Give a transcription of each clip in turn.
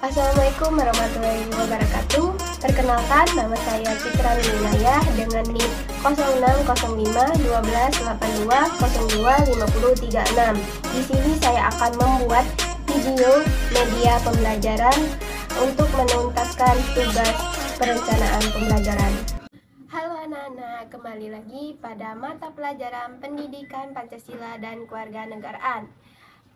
Assalamualaikum warahmatullahi wabarakatuh. Perkenalkan, nama saya Citra Winaya dengan NIK 06051282025036. Di sini saya akan membuat video media pembelajaran untuk menuntaskan tugas perencanaan pembelajaran. Halo anak-anak, kembali lagi pada mata pelajaran Pendidikan Pancasila dan Kewarganegaraan.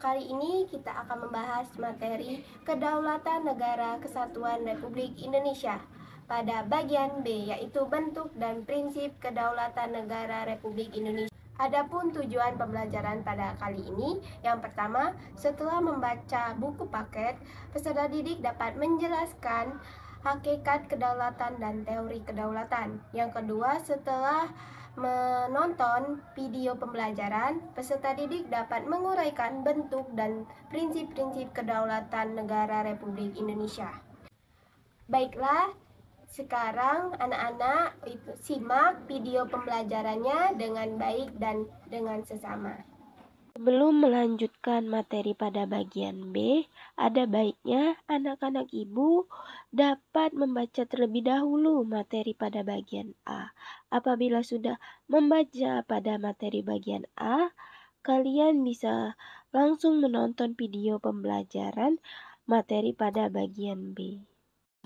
Kali ini kita akan membahas materi Kedaulatan Negara Kesatuan Republik Indonesia pada bagian B, yaitu bentuk dan prinsip kedaulatan negara Republik Indonesia. Adapun tujuan pembelajaran pada kali ini, yang pertama, setelah membaca buku paket, peserta didik dapat menjelaskan hakikat kedaulatan dan teori kedaulatan. Yang kedua, setelah menonton video pembelajaran, peserta didik dapat menguraikan bentuk dan prinsip-prinsip kedaulatan negara Republik Indonesia. Baiklah, sekarang anak-anak simak video pembelajarannya dengan baik dan dengan sesama. Sebelum melanjutkan materi pada bagian B, ada baiknya anak-anak ibu dapat membaca terlebih dahulu materi pada bagian A. Apabila sudah membaca pada materi bagian A, kalian bisa langsung menonton video pembelajaran materi pada bagian B.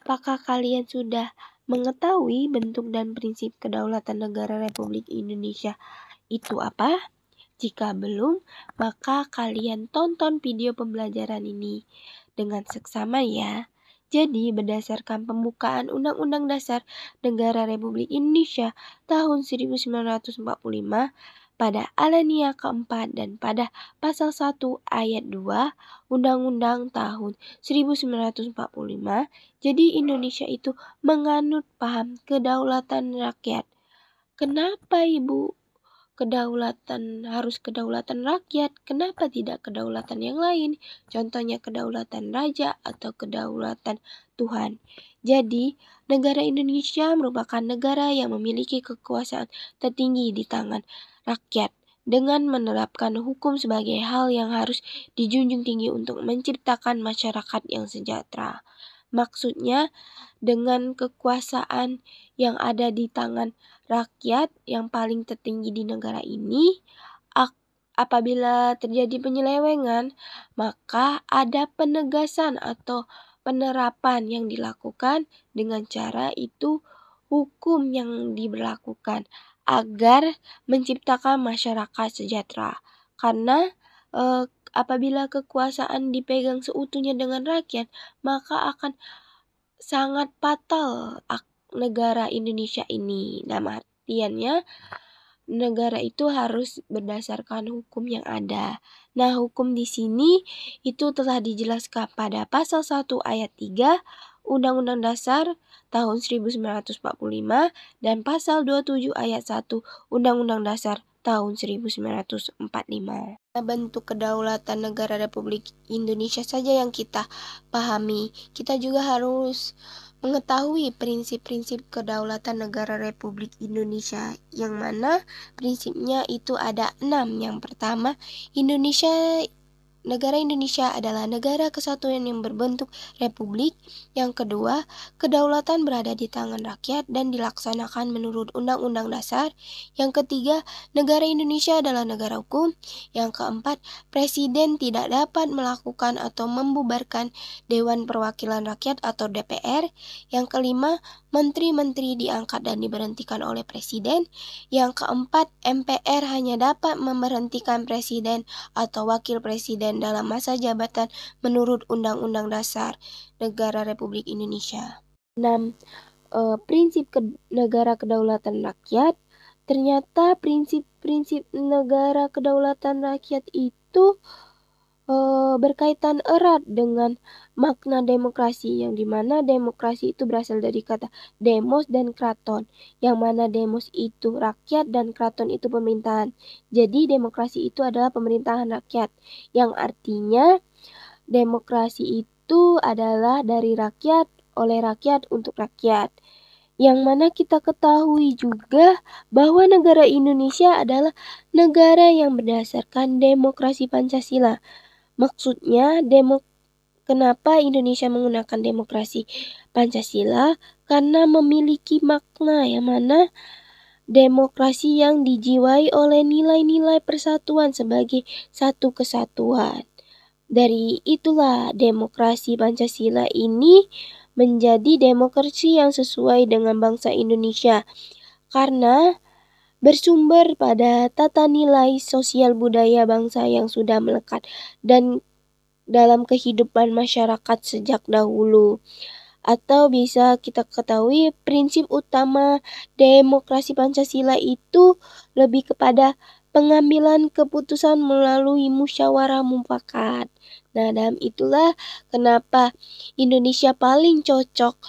Apakah kalian sudah mengetahui bentuk dan prinsip kedaulatan negara Republik Indonesia itu apa? Jika belum, maka kalian tonton video pembelajaran ini dengan seksama ya. Jadi, berdasarkan pembukaan Undang-Undang Dasar Negara Republik Indonesia tahun 1945 pada alinea keempat dan pada pasal 1 ayat 2 Undang-Undang tahun 1945, jadi Indonesia itu menganut paham kedaulatan rakyat. Kenapa Ibu? Harus kedaulatan rakyat, kenapa tidak kedaulatan yang lain? Contohnya kedaulatan raja atau kedaulatan Tuhan. Jadi, negara Indonesia merupakan negara yang memiliki kekuasaan tertinggi di tangan rakyat dengan menerapkan hukum sebagai hal yang harus dijunjung tinggi untuk menciptakan masyarakat yang sejahtera. Maksudnya, dengan kekuasaan yang ada di tangan rakyat yang paling tertinggi di negara ini, apabila terjadi penyelewengan, maka ada penegasan atau penerapan yang dilakukan dengan cara itu hukum yang diberlakukan agar menciptakan masyarakat sejahtera. Karena apabila kekuasaan dipegang seutuhnya dengan rakyat, maka akan sangat fatal negara Indonesia ini. Dalam artiannya, negara itu harus berdasarkan hukum yang ada. Nah, hukum di sini itu telah dijelaskan pada pasal 1 ayat 3 Undang-Undang Dasar tahun 1945 dan pasal 27 ayat 1 Undang-Undang Dasar tahun 1945. Bentuk kedaulatan negara Republik Indonesia saja yang kita pahami. Kita juga harus mengetahui prinsip-prinsip kedaulatan negara Republik Indonesia, yang mana prinsipnya itu ada 6. Yang pertama, negara Indonesia adalah negara kesatuan yang berbentuk republik. Yang kedua, kedaulatan berada di tangan rakyat dan dilaksanakan menurut Undang-Undang Dasar. Yang ketiga, negara Indonesia adalah negara hukum. Yang keempat, presiden tidak dapat melakukan atau membubarkan Dewan Perwakilan Rakyat atau DPR. Yang kelima, menteri-menteri diangkat dan diberhentikan oleh presiden. Yang keempat, MPR hanya dapat memberhentikan presiden atau wakil presiden dalam masa jabatan menurut Undang-Undang Dasar Negara Republik Indonesia. 6. Prinsip negara kedaulatan rakyat. Ternyata prinsip-prinsip negara kedaulatan rakyat itu berkaitan erat dengan makna demokrasi, yang dimana demokrasi itu berasal dari kata demos dan kraton, yang mana demos itu rakyat dan kraton itu pemerintahan. Jadi demokrasi itu adalah pemerintahan rakyat, yang artinya demokrasi itu adalah dari rakyat, oleh rakyat, untuk rakyat. Yang mana kita ketahui juga bahwa negara Indonesia adalah negara yang berdasarkan demokrasi Pancasila. Maksudnya Kenapa Indonesia menggunakan demokrasi Pancasila? Karena memiliki makna yang mana demokrasi yang dijiwai oleh nilai-nilai persatuan sebagai satu kesatuan. Dari itulah demokrasi Pancasila ini menjadi demokrasi yang sesuai dengan bangsa Indonesia karena bersumber pada tata nilai sosial budaya bangsa yang sudah melekat dan dalam kehidupan masyarakat sejak dahulu. Atau bisa kita ketahui prinsip utama demokrasi Pancasila itu lebih kepada pengambilan keputusan melalui musyawarah mufakat. Nah, dalam itulah kenapa Indonesia paling cocok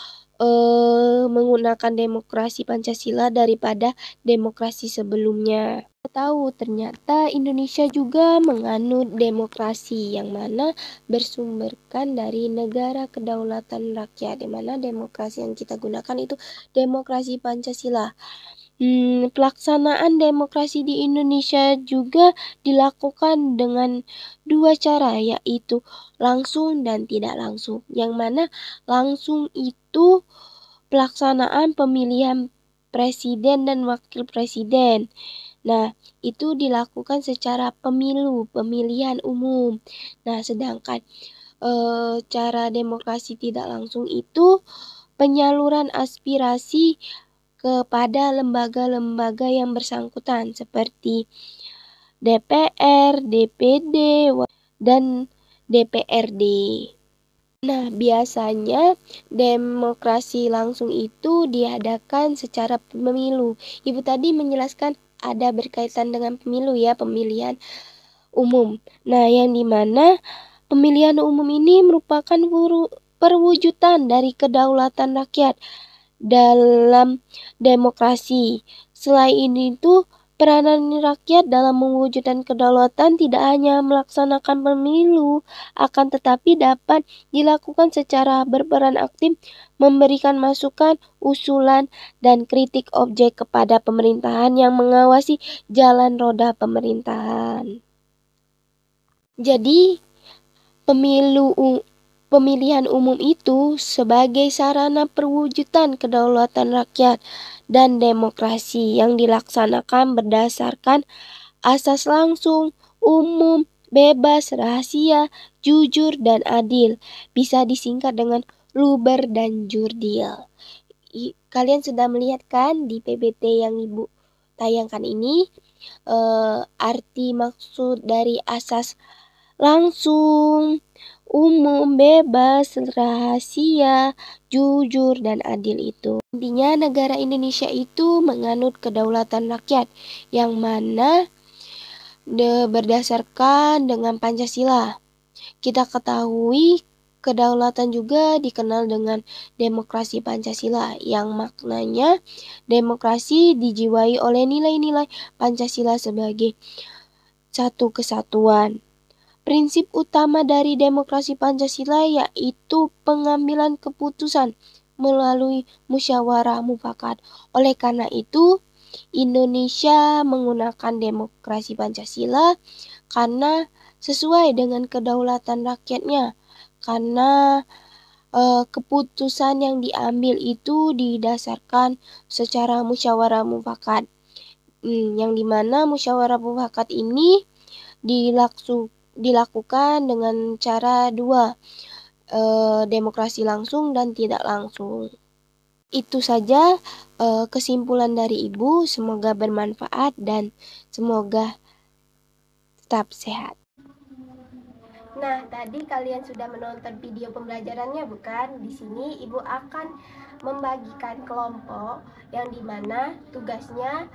menggunakan demokrasi Pancasila daripada demokrasi sebelumnya. Tahu ternyata Indonesia juga menganut demokrasi yang mana bersumberkan dari negara kedaulatan rakyat, di mana demokrasi yang kita gunakan itu demokrasi Pancasila. Pelaksanaan demokrasi di Indonesia juga dilakukan dengan dua cara, yaitu langsung dan tidak langsung. Yang mana langsung itu pelaksanaan pemilihan presiden dan wakil presiden. Nah, itu dilakukan secara pemilihan umum. Nah, sedangkan cara demokrasi tidak langsung itu penyaluran aspirasi kepada lembaga-lembaga yang bersangkutan seperti DPR, DPD, dan DPRD. Nah, biasanya demokrasi langsung itu diadakan secara pemilu. Ibu tadi menjelaskan ada berkaitan dengan pemilu ya, pemilihan umum. Nah, yang dimana pemilihan umum ini merupakan perwujudan dari kedaulatan rakyat dalam demokrasi. Selain itu, peranan rakyat dalam mewujudkan kedaulatan tidak hanya melaksanakan pemilu, akan tetapi dapat dilakukan secara berperan aktif, memberikan masukan, usulan, dan kritik objek kepada pemerintahan yang mengawasi jalan roda pemerintahan. Jadi, pemilihan umum itu sebagai sarana perwujudan kedaulatan rakyat dan demokrasi yang dilaksanakan berdasarkan asas langsung, umum, bebas, rahasia, jujur, dan adil. Bisa disingkat dengan luber dan jurdil. Kalian sudah melihat kan di PBT yang Ibu tayangkan ini arti maksud dari asas langsung, umum, bebas, rahasia, jujur, dan adil itu. Intinya negara Indonesia itu menganut kedaulatan rakyat yang mana berdasarkan dengan Pancasila. Kita ketahui kedaulatan juga dikenal dengan demokrasi Pancasila yang maknanya demokrasi dijiwai oleh nilai-nilai Pancasila sebagai satu kesatuan. Prinsip utama dari demokrasi Pancasila yaitu pengambilan keputusan melalui musyawarah mufakat. Oleh karena itu, Indonesia menggunakan demokrasi Pancasila karena sesuai dengan kedaulatan rakyatnya. Karena keputusan yang diambil itu didasarkan secara musyawarah mufakat. Yang dimana musyawarah mufakat ini dilakukan dengan cara dua, demokrasi langsung dan tidak langsung. Itu saja kesimpulan dari Ibu, semoga bermanfaat dan semoga tetap sehat. Nah, tadi kalian sudah menonton video pembelajarannya bukan? Di sini Ibu akan membagikan kelompok yang dimana tugasnya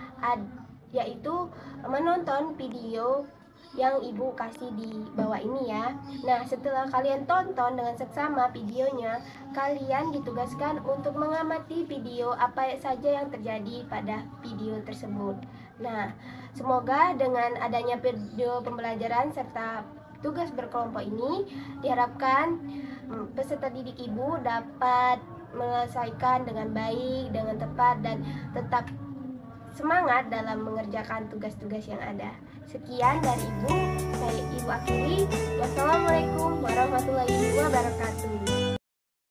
yaitu menonton video yang Ibu kasih di bawah ini ya. Nah, setelah kalian tonton dengan seksama videonya, kalian ditugaskan untuk mengamati video apa saja yang terjadi pada video tersebut. Nah, semoga dengan adanya video pembelajaran serta tugas berkelompok ini diharapkan peserta didik Ibu dapat menyelesaikan dengan baik, dengan tepat, dan tetap semangat dalam mengerjakan tugas-tugas yang ada. Sekian dari Ibu. Saya Ibu akhiri. Wassalamualaikum warahmatullahi wabarakatuh.